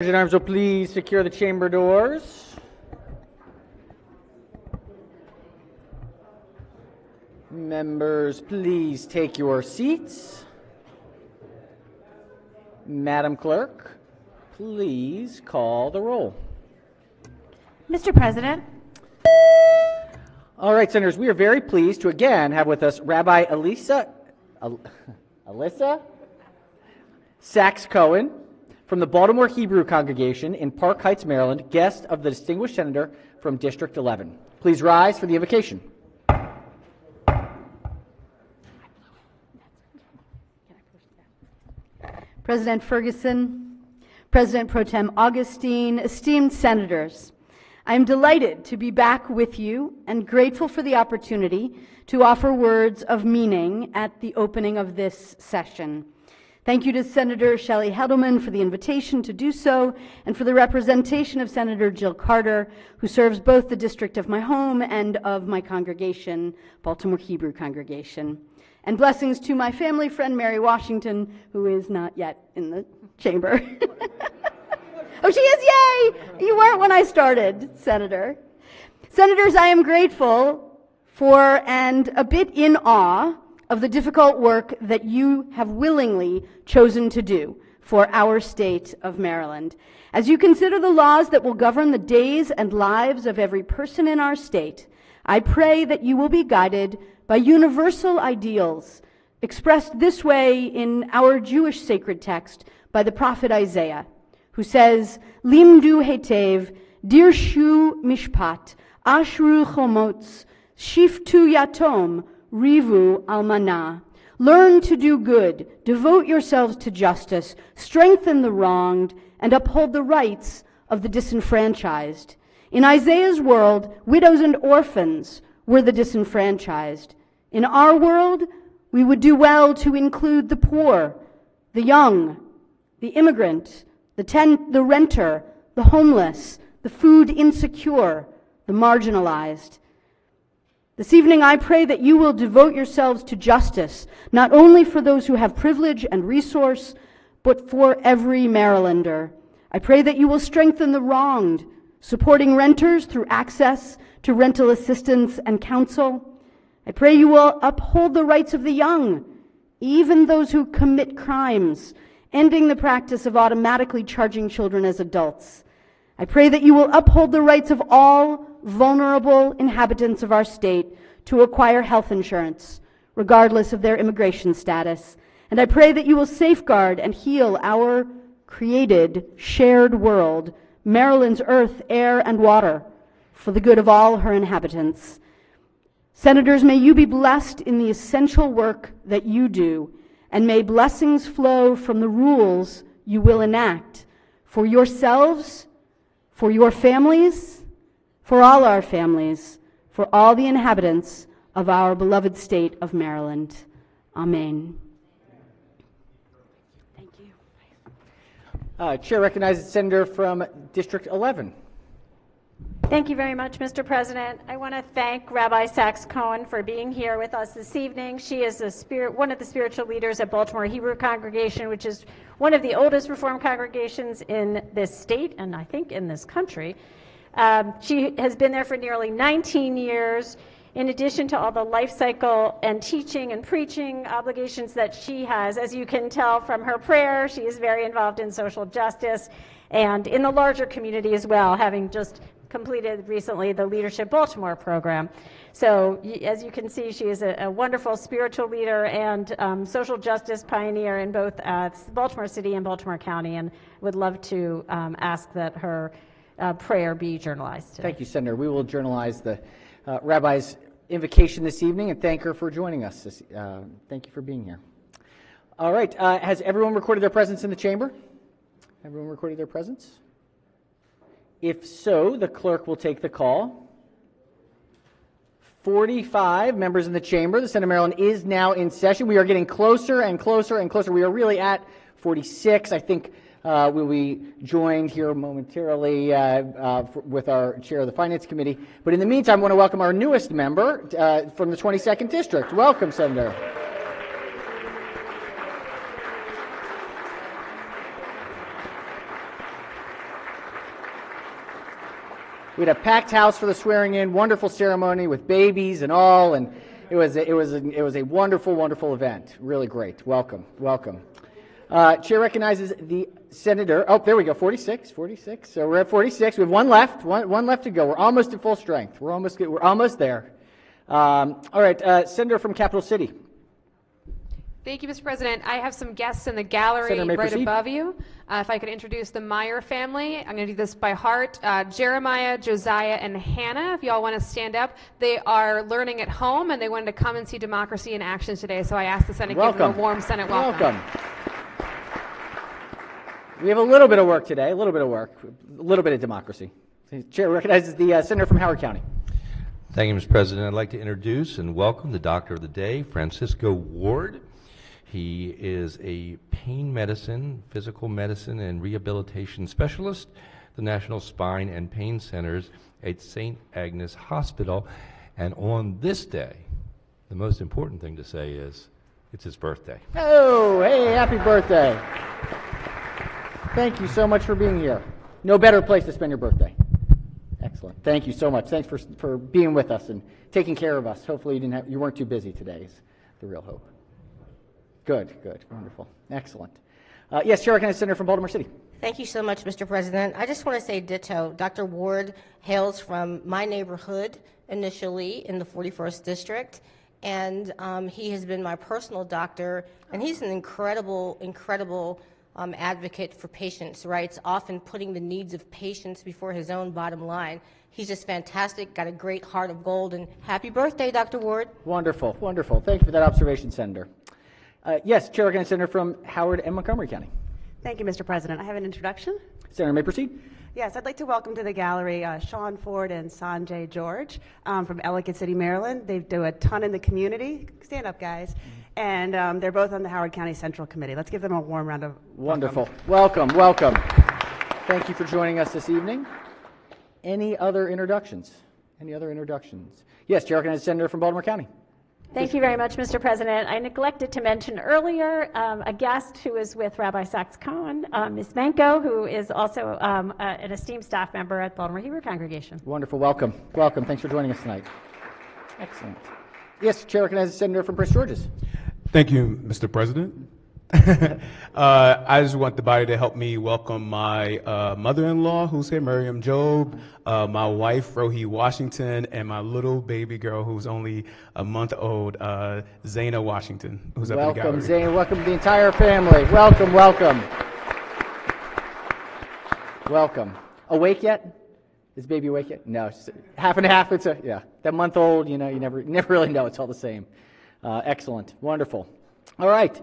Sergeant Arms will please secure the chamber doors. Members, please take your seats. Madam Clerk, please call the roll. Mr. President. All right, Senators, we are very pleased to again have with us Rabbi Alyssa Sachs-Cohen from the Baltimore Hebrew congregation in Park Heights, Maryland, guest of the distinguished senator from District 11. Please rise for the invocation. President Ferguson, President Pro Tem Augustine, esteemed senators, I am delighted to be back with you and grateful for the opportunity to offer words of meaning at the opening of this session. Thank you to Senator Shelley HETTLEMAN for the invitation to do so, and for the representation of Senator Jill Carter, who serves both the district of my home and of my congregation, Baltimore Hebrew congregation. And blessings to my family friend, Mary Washington, who is not yet in the chamber. Oh, she is, yay! You weren't when I started, Senator. Senators, I am grateful for and a bit in awe of the difficult work that you have willingly chosen to do for our state of Maryland. As you consider the laws that will govern the days and lives of every person in our state, I pray that you will be guided by universal ideals expressed this way in our Jewish sacred text by the prophet Isaiah, who says, Limdu hetev, dirshu mishpat, ashru chomotz, shiftu yatom, Rivu almanah. Learn to do good, devote yourselves to justice, strengthen the wronged, and uphold the rights of the disenfranchised. In Isaiah's world, widows and orphans were the disenfranchised. In our world, we would do well to include the poor, the young, the immigrant, the renter, the homeless, the food insecure, the marginalized. This evening, I pray that you will devote yourselves to justice, not only for those who have privilege and resource, but for every Marylander. I pray that you will strengthen the wronged, supporting renters through access to rental assistance and counsel. I pray you will uphold the rights of the young, even those who commit crimes, ending the practice of automatically charging children as adults. I pray that you will uphold the rights of all vulnerable inhabitants of our state to acquire health insurance, regardless of their immigration status. And I pray that you will safeguard and heal our created, shared world, Maryland's earth, air, and water, for the good of all her inhabitants. Senators, may you be blessed in the essential work that you do, and may blessings flow from the rules you will enact for yourselves, for your families, for all our families, for all the inhabitants of our beloved state of Maryland. Amen. Thank you. Chair recognizes Senator from District 11. Thank you very much, Mr. President. I want to thank Rabbi Sachs-Cohen for being here with us this evening. She is one of the spiritual leaders at Baltimore Hebrew congregation, which is one of the oldest Reformed congregations in this state and I think in this country. She has been there for nearly 19 years. In addition to all the life cycle and teaching and preaching obligations that she has, as you can tell from her prayer, she is very involved in social justice and in the larger community as well, having just completed recently the Leadership Baltimore program. So as you can see, she is a wonderful spiritual leader and social justice pioneer in both Baltimore City and Baltimore County, and would love to ask that her prayer be journalized today. Thank you, Senator. We will journalize the Rabbi's invocation this evening and thank her for joining us. Thank you for being here. All right. Has everyone recorded their presence in the chamber? Everyone recorded their presence? If so, the clerk will take the call. 45 members in the chamber. The Senate of Maryland is now in session. We are getting closer and closer and closer. We are really at 46. I think we'll be joined here momentarily with our chair of the Finance Committee. But in the meantime, I want to welcome our newest member from the 22nd District. Welcome, Senator. We had a packed house for the swearing in, wonderful ceremony with babies and all, and it was a wonderful, wonderful event. Really great. Welcome, welcome. Chair recognizes the senator. Oh, there we go. 46. So we're at 46. We have one left. One left to go. We're almost at full strength. We're almost there. All right, Senator from Capital City. Thank you, Mr. President. I have some guests in the gallery Senator, may right proceed. above you. If I could introduce the Meyer family. I'm going to do this by heart. Jeremiah, Josiah, and Hannah, if you all want to stand up. They are learning at home, and they wanted to come and see democracy in action today, so I asked the Senate to give them a warm Senate welcome. We have a little bit of work today, a little bit of democracy. Chair recognizes the Senator from Howard County. Thank you, Mr. President. I'd like to introduce and welcome the Doctor of the Day, Francisco Ward. He is a pain medicine, physical medicine, and rehabilitation specialist at the National Spine and Pain Centers at St. Agnes Hospital. And on this day, the most important thing to say is it's his birthday. Oh, hey, happy birthday. Thank you so much for being here. No better place to spend your birthday. Excellent. Thank you so much. Thanks for being with us and taking care of us. Hopefully you weren't too busy today is the real hope. Good. Wonderful. Excellent. Yes, Chair recognizes Senator from Baltimore City. Thank you so much, Mr. President. I just want to say ditto. Dr. Ward hails from my neighborhood initially in the 41st District, and he has been my personal doctor, and he's an incredible advocate for patients' rights, often putting the needs of patients before his own bottom line. He's just fantastic, got a great heart of gold, and happy birthday, Dr. Ward. Wonderful. Thank you for that observation, Senator. Yes, Chair recognizes Senator from Howard and Montgomery County. Thank you, Mr. President. I have an introduction. Senator may proceed. Yes, I'd like to welcome to the gallery Sean Ford and Sanjay George from Ellicott City, Maryland. They do a ton in the community. Stand up, guys. And they're both on the Howard County Central Committee. Let's give them a warm round of Wonderful. Welcome. Thank you for joining us this evening. Any other introductions? Yes, Chair recognizes Senator from Baltimore County. Thank you very much, Mr. President. I neglected to mention earlier a guest who is with Rabbi Sachs-Cohen, Ms. Menko, who is also an esteemed staff member at Baltimore Hebrew Congregation. Wonderful. Welcome. Thanks for joining us tonight. Excellent. Yes, Chair recognizes Senator from Prince George's. Thank you, Mr. President. I just want the body to help me welcome my mother-in-law, who's here, Miriam Job, my wife, Rohi Washington, and my little baby girl, who's only a month old, Zaina Washington, who's up in the gallery. Welcome, Zaina. Welcome the entire family. Welcome. Awake yet? Is baby awake yet? No, it's half and half. That month old, you never really know. It's all the same. Excellent. Wonderful. All right.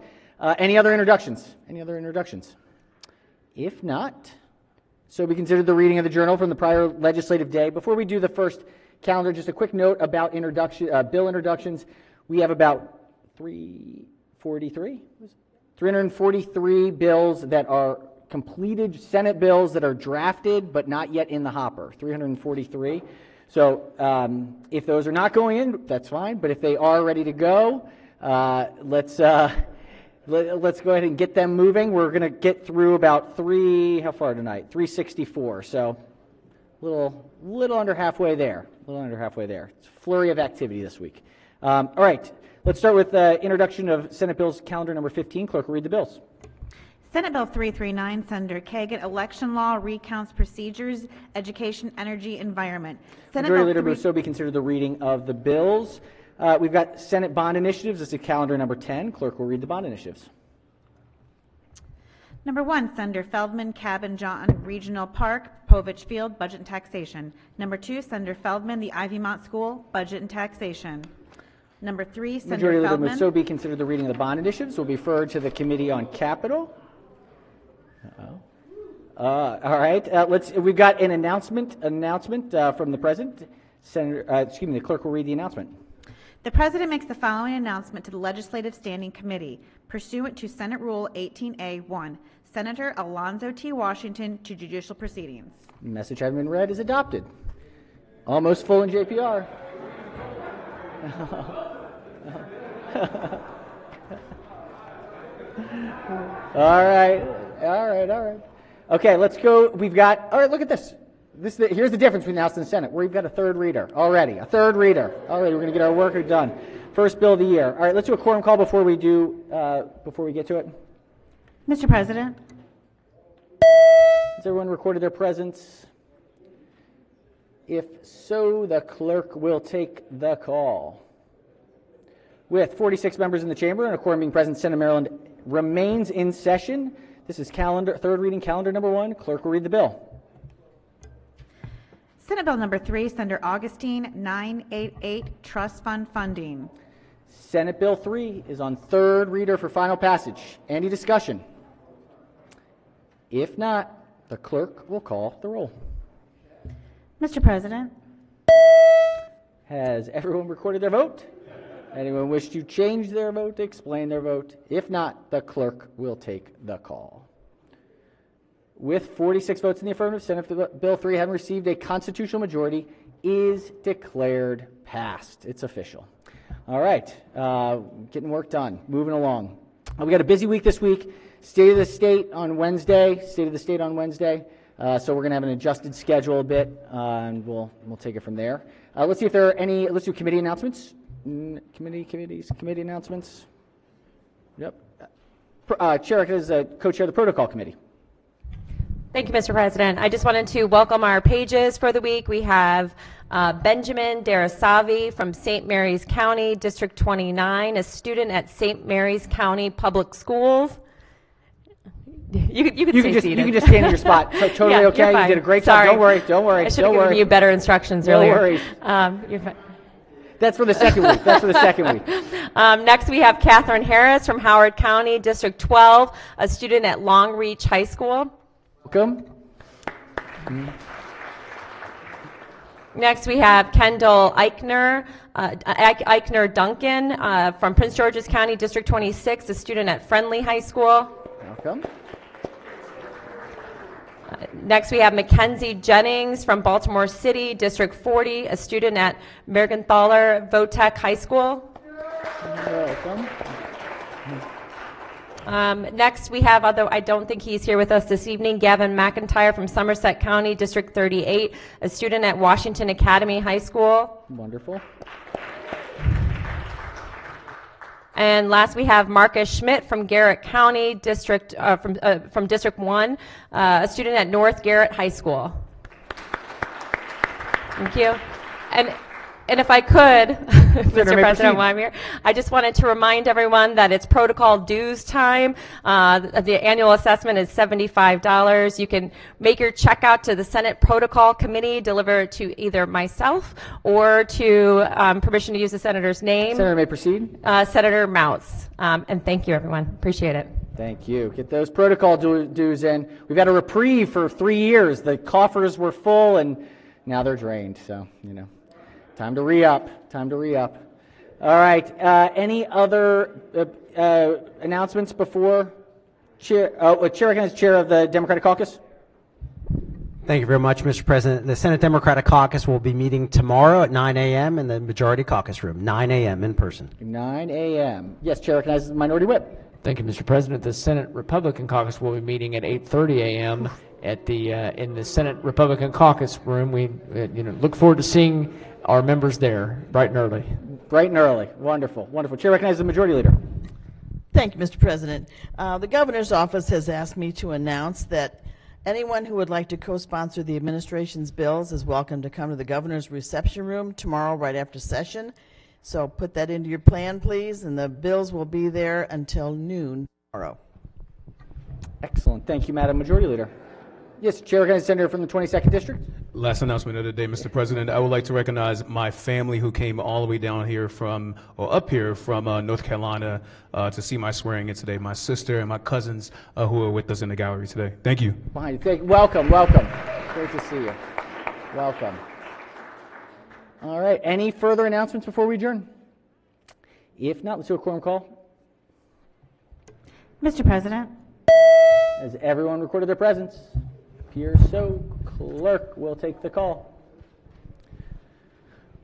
Any other introductions? If not, so we considered the reading of the journal from the prior legislative day. Before we do the first calendar, just a quick note about bill introductions. We have about 343 bills that are completed, Senate bills that are drafted but not yet in the hopper, 343. So if those are not going in, that's fine, but if they are ready to go, let's go ahead and get them moving. We're going to get through about 364. So little under halfway there. It's a flurry of activity this week. All right, let's start with introduction of Senate Bills Calendar number 15. Clerk will read the bills. Senate Bill 339, Senator Kagan, Election Law, Recounts Procedures, Education, Energy, Environment. Majority Leader Musso be considered the reading of the bills. We've got Senate bond initiatives. This is calendar number 10. Clerk will read the bond initiatives. Number 1, Senator Feldman, Cabin John Regional Park, Povich Field, Budget and Taxation. Number 2, Senator Feldman, the Ivymont School, Budget and Taxation. Number 3, Senator Majority Feldman. Leader Musso be considered the reading of the bond initiatives. Will be referred to the Committee on Capital. All right. We've got an announcement from the President. The clerk will read the announcement. The President makes the following announcement to the Legislative Standing Committee. Pursuant to Senate Rule 18A1, Senator Alonzo T. Washington to judicial proceedings. Message having been read is adopted. Almost full in JPR. All right. Okay, let's go. All right, look at this. Here's the difference between the House and the Senate. We've got a third reader already. A third reader already. We're going to get our work done. First bill of the year. All right, let's do a quorum call before we get to it. Mr. President, Has everyone recorded their presence? If so, the clerk will take the call. With 46 members in the chamber and a quorum being present, Senate Maryland remains in session. This is third reading calendar number 1. Clerk will read the bill. Senate Bill number 3, Senator Augustine, 988, Trust Fund Funding. Senate Bill 3 is on third reader for final passage. Any discussion? If not, the clerk will call the roll. Mr. President, Has everyone recorded their vote? Anyone wish to change their vote, explain their vote? If not, the clerk will take the call. With 46 votes in the affirmative, Senate Bill 3, having received a constitutional majority, is declared passed. It's official. All right, getting work done, moving along. We got a busy week this week. State of the State on Wednesday. So we're going to have an adjusted schedule a bit, and we'll take it from there. Let's see if there are any. Let's do committee announcements. Committee announcements. Yep. Chair is co-chair of the Protocol Committee. Thank you, Mr. President. I just wanted to welcome our pages for the week. We have Benjamin Darasavi from St. Mary's County, District 29, a student at St. Mary's County Public Schools. You can stay seated. You can just stand in your spot. Totally yeah, okay. You did a great job. Don't worry. I should have given you better instructions earlier. No worries. You're fine. That's for the second week. Next, we have Catherine Harris from Howard County, District 12, a student at Long Reach High School. Welcome. Next, we have Kendall Eichner Duncan from Prince George's County, District 26, a student at Friendly High School. Welcome. Next, we have Mackenzie Jennings from Baltimore City, District 40, a student at Mergenthaler Votech High School. Welcome. Next, we have, although I don't think he's here with us this evening, Gavin McIntyre from Somerset County, District 38, a student at Washington Academy High School. Wonderful. And last, we have Marcus Schmidt from Garrett County, District from District 1, a student at North Garrett High School. Thank you. And if I could, Mr. President, while I'm here, I just wanted to remind everyone that it's protocol dues time. The annual assessment is $75. You can make your check out to the Senate Protocol Committee, deliver it to either myself or to permission to use the senator's name. Senator may proceed. Senator Moutz. And thank you, everyone. Appreciate it. Thank you. Get those protocol dues in. We've had a reprieve for 3 years. The coffers were full, and now they're drained. So, time to re-up. All right. Any other announcements before Chair? Chair recognizes Chair of the Democratic Caucus. Thank you very much, Mr. President. The Senate Democratic Caucus will be meeting tomorrow at 9 a.m. in the Majority Caucus Room, 9 a.m. in person. 9 a.m. Yes, Chair recognizes the Minority Whip. Thank you, Mr. President. The Senate Republican Caucus will be meeting at 8:30 a.m. at the in the Senate Republican Caucus Room. We look forward to seeing our members there bright and early. Bright and early. Wonderful. Chair recognizes the Majority Leader. Thank you, Mr. President. The Governor's office has asked me to announce that anyone who would like to co-sponsor the administration's bills is welcome to come to the Governor's reception room tomorrow right after session. So put that into your plan, please, and the bills will be there until noon tomorrow. Excellent. Thank you, Madam Majority Leader. Yes, Chair recognizes Senator from the 22nd District. Last announcement of the day, Mr. President. I would like to recognize my family who came all the way down here up here from North Carolina to see my swearing in today. My sister and my cousins who are with us in the gallery today. Thank you. Welcome. Great to see you. Welcome. All right. Any further announcements before we adjourn? If not, let's do a quorum call. Mr. President. Has everyone recorded their presence? Appears so. Clerk will take the call.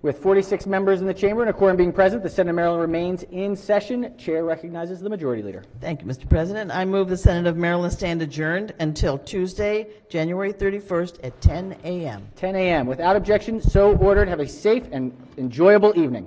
With 46 members in the chamber and a quorum being present, the Senate of Maryland remains in session. Chair recognizes the Majority Leader. Thank you, Mr. President. I move the Senate of Maryland stand adjourned until Tuesday, January 31st at 10 a.m. 10 a.m. Without objection, so ordered. Have a safe and enjoyable evening.